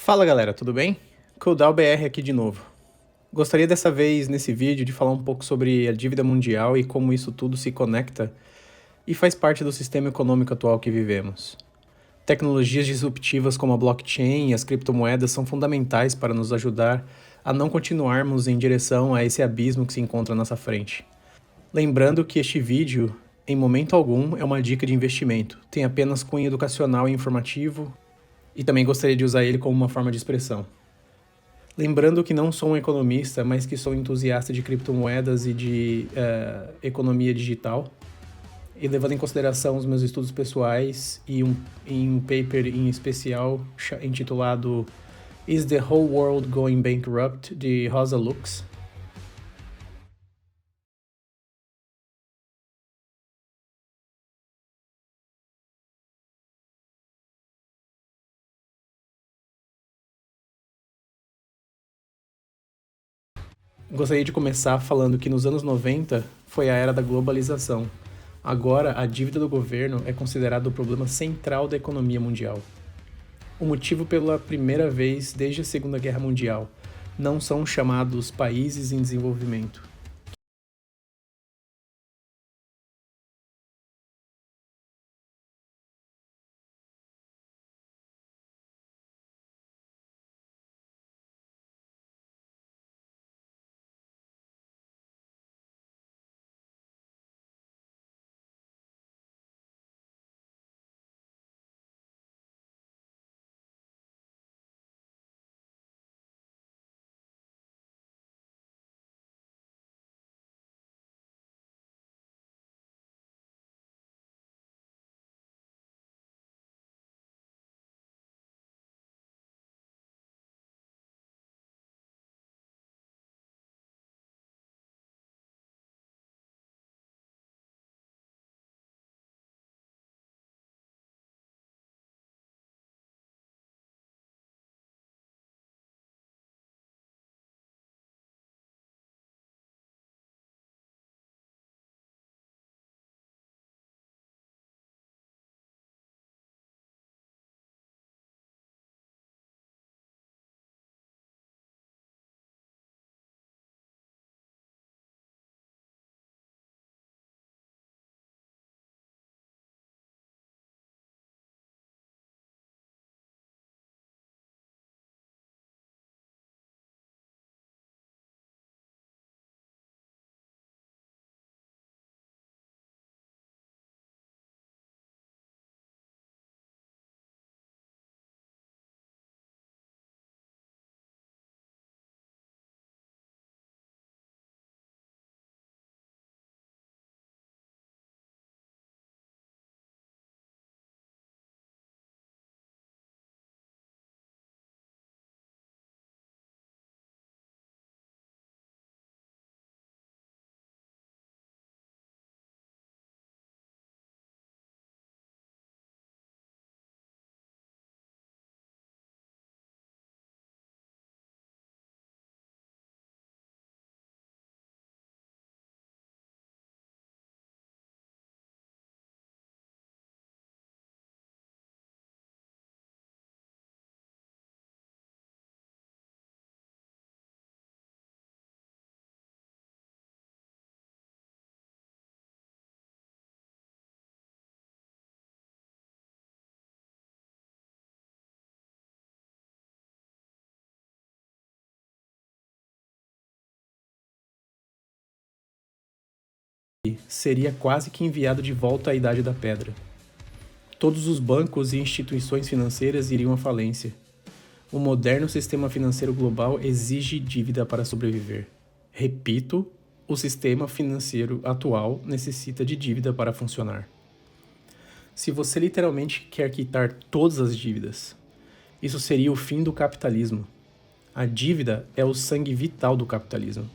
Fala galera, tudo bem? Coldal BR aqui de novo. Gostaria dessa vez, nesse vídeo, de falar um pouco sobre a dívida mundial e como isso tudo se conecta e faz parte do sistema econômico atual que vivemos. Tecnologias disruptivas como a blockchain e as criptomoedas são fundamentais para nos ajudar a não continuarmos em direção a esse abismo que se encontra à nossa frente. Lembrando que este vídeo, em momento algum, é uma dica de investimento, tem apenas cunho educacional e informativo, e também gostaria de usar ele como uma forma de expressão. Lembrando que não sou um economista, mas que sou entusiasta de criptomoedas e de economia digital, e levando em consideração os meus estudos pessoais e um paper em especial intitulado Is the Whole World Going Bankrupt? De Rosa Lux. Gostaria de começar falando que nos anos 90 foi a era da globalização. Agora, a dívida do governo é considerada o problema central da economia mundial. O motivo pela primeira vez desde a Segunda Guerra Mundial não são chamados países em desenvolvimento. Seria quase que enviado de volta à Idade da Pedra. Todos os bancos e instituições financeiras iriam à falência. O moderno sistema financeiro global exige dívida para sobreviver. Repito, o sistema financeiro atual necessita de dívida para funcionar. Se você literalmente quer quitar todas as dívidas, isso seria o fim do capitalismo. A dívida é o sangue vital do capitalismo.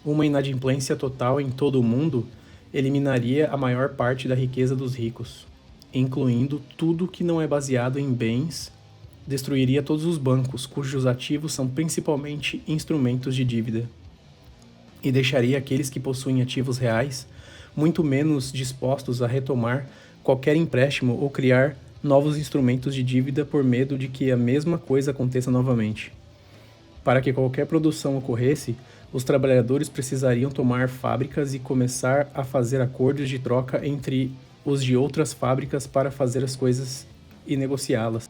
Uma inadimplência total em todo o mundo eliminaria a maior parte da riqueza dos ricos, incluindo tudo que não é baseado em bens, destruiria todos os bancos cujos ativos são principalmente instrumentos de dívida, e deixaria aqueles que possuem ativos reais muito menos dispostos a retomar qualquer empréstimo ou criar novos instrumentos de dívida por medo de que a mesma coisa aconteça novamente. Para que qualquer produção ocorresse, os trabalhadores precisariam tomar fábricas e começar a fazer acordos de troca entre os de outras fábricas para fazer as coisas e negociá-las.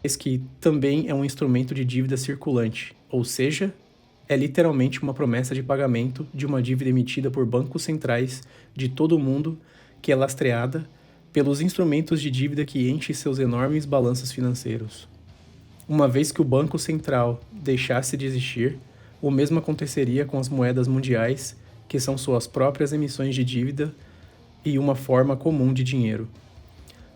Esse que também é um instrumento de dívida circulante, ou seja, é literalmente uma promessa de pagamento de uma dívida emitida por bancos centrais de todo o mundo que é lastreada pelos instrumentos de dívida que enchem seus enormes balanços financeiros. Uma vez que o Banco Central deixasse de existir, o mesmo aconteceria com as moedas mundiais, que são suas próprias emissões de dívida e uma forma comum de dinheiro.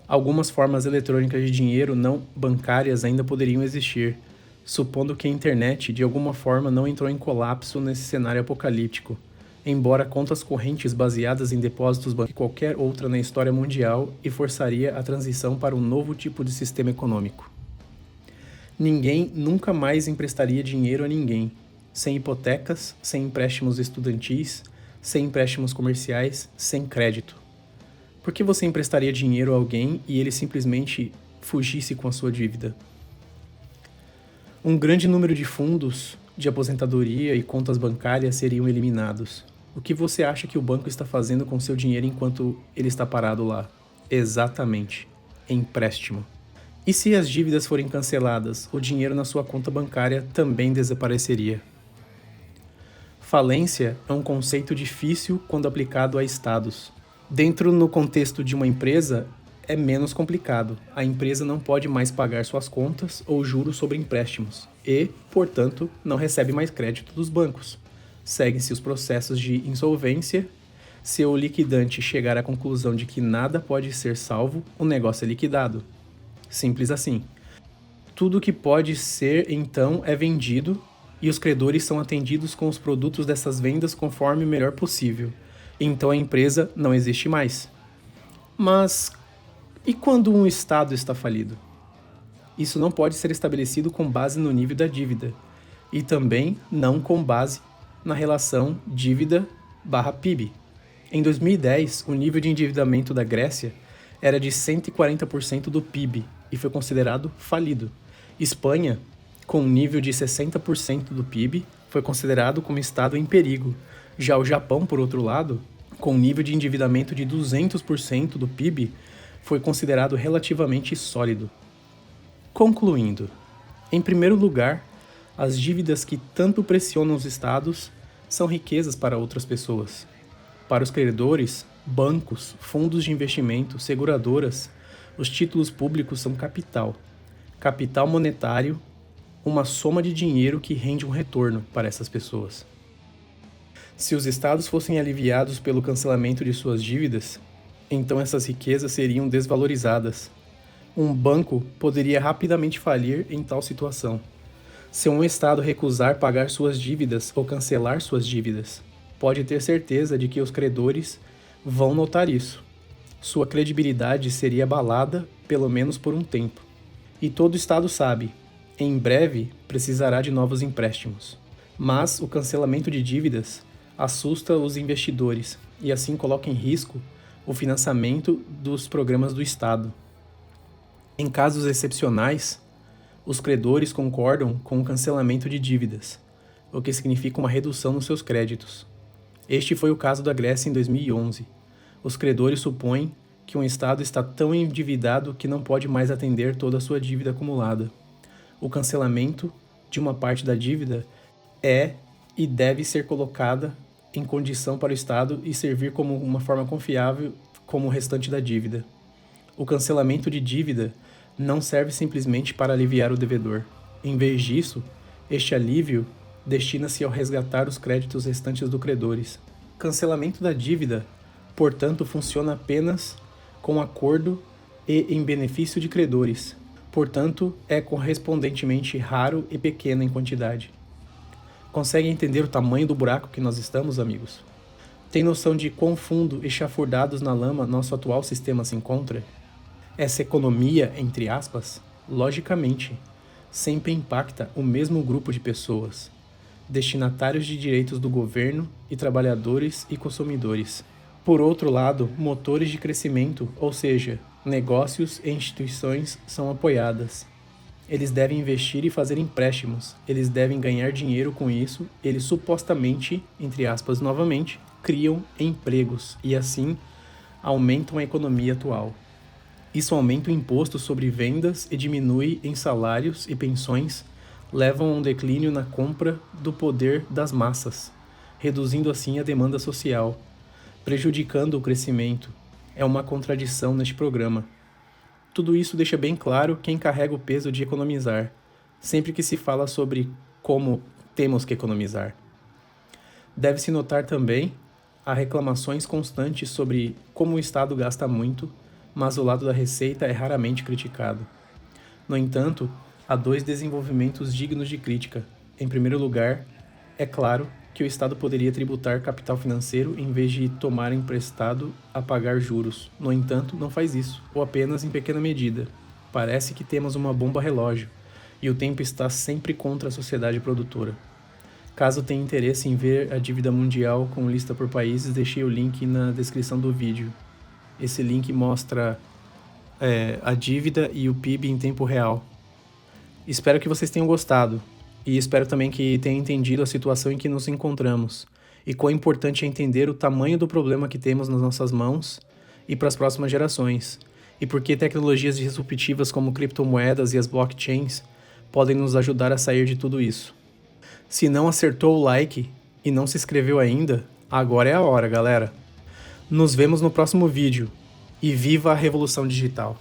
Algumas formas eletrônicas de dinheiro não bancárias ainda poderiam existir, supondo que a internet de alguma forma não entrou em colapso nesse cenário apocalíptico, embora contas correntes baseadas em depósitos bancários qualquer outra na história mundial e forçaria a transição para um novo tipo de sistema econômico. Ninguém nunca mais emprestaria dinheiro a ninguém, sem hipotecas, sem empréstimos estudantis, sem empréstimos comerciais, sem crédito. Por que você emprestaria dinheiro a alguém e ele simplesmente fugisse com a sua dívida? Um grande número de fundos de aposentadoria e contas bancárias seriam eliminados. O que você acha que o banco está fazendo com seu dinheiro enquanto ele está parado lá? Exatamente, empréstimo. E se as dívidas forem canceladas, o dinheiro na sua conta bancária também desapareceria. Falência é um conceito difícil quando aplicado a estados. Dentro no contexto de uma empresa, é menos complicado. A empresa não pode mais pagar suas contas ou juros sobre empréstimos e, portanto, não recebe mais crédito dos bancos. Seguem-se os processos de insolvência. Se o liquidante chegar à conclusão de que nada pode ser salvo, o negócio é liquidado. Simples assim. Tudo que pode ser, então, é vendido e os credores são atendidos com os produtos dessas vendas conforme o melhor possível. Então a empresa não existe mais. Mas e quando um Estado está falido? Isso não pode ser estabelecido com base no nível da dívida e também não com base na relação dívida/PIB. Em 2010, o nível de endividamento da Grécia era de 140% do PIB e foi considerado falido. Espanha, com um nível de 60% do PIB, foi considerado como estado em perigo. Já o Japão, por outro lado, com um nível de endividamento de 200% do PIB, foi considerado relativamente sólido. Concluindo, em primeiro lugar, as dívidas que tanto pressionam os estados são riquezas para outras pessoas. Para os credores, bancos, fundos de investimento, seguradoras, os títulos públicos são capital. Capital monetário, uma soma de dinheiro que rende um retorno para essas pessoas. Se os estados fossem aliviados pelo cancelamento de suas dívidas, então essas riquezas seriam desvalorizadas. Um banco poderia rapidamente falir em tal situação. Se um estado recusar pagar suas dívidas ou cancelar suas dívidas, pode ter certeza de que os credores vão notar isso. Sua credibilidade seria abalada, pelo menos por um tempo. E todo estado sabe, em breve precisará de novos empréstimos. Mas o cancelamento de dívidas assusta os investidores e assim coloca em risco o financiamento dos programas do Estado. Em casos excepcionais, os credores concordam com o cancelamento de dívidas, o que significa uma redução nos seus créditos. Este foi o caso da Grécia em 2011. Os credores supõem que um Estado está tão endividado que não pode mais atender toda a sua dívida acumulada. O cancelamento de uma parte da dívida é e deve ser colocada em condição para o Estado e servir como uma forma confiável como o restante da dívida. O cancelamento de dívida não serve simplesmente para aliviar o devedor. Em vez disso, este alívio destina-se ao resgatar os créditos restantes dos credores. Cancelamento da dívida, portanto, funciona apenas com acordo e em benefício de credores. Portanto, é correspondentemente raro e pequeno em quantidade. Conseguem entender o tamanho do buraco que nós estamos, amigos? Tem noção de quão fundo e chafurdados na lama nosso atual sistema se encontra? Essa economia, entre aspas, logicamente, sempre impacta o mesmo grupo de pessoas, destinatários de direitos do governo e trabalhadores e consumidores. Por outro lado, motores de crescimento, ou seja, negócios e instituições são apoiadas. Eles devem investir e fazer empréstimos, eles devem ganhar dinheiro com isso, eles supostamente, entre aspas novamente, criam empregos e assim aumentam a economia atual. Isso aumenta o imposto sobre vendas e diminui em salários e pensões, levam a um declínio na compra do poder das massas, reduzindo assim a demanda social, prejudicando o crescimento. É uma contradição neste programa. Tudo isso deixa bem claro quem carrega o peso de economizar, sempre que se fala sobre como temos que economizar. Deve-se notar também há reclamações constantes sobre como o Estado gasta muito, mas o lado da receita é raramente criticado. No entanto, há dois desenvolvimentos dignos de crítica. Em primeiro lugar, é claro que o Estado poderia tributar capital financeiro em vez de tomar emprestado a pagar juros. No entanto, não faz isso, ou apenas em pequena medida. Parece que temos uma bomba relógio, e o tempo está sempre contra a sociedade produtora. Caso tenha interesse em ver a dívida mundial com lista por países, deixei o link na descrição do vídeo. Esse link mostra a dívida e o PIB em tempo real. Espero que vocês tenham gostado. E espero também que tenham entendido a situação em que nos encontramos e quão importante é entender o tamanho do problema que temos nas nossas mãos e para as próximas gerações, e por que tecnologias disruptivas como criptomoedas e as blockchains podem nos ajudar a sair de tudo isso. Se não acertou o like e não se inscreveu ainda, agora é a hora, galera. Nos vemos no próximo vídeo e viva a revolução digital!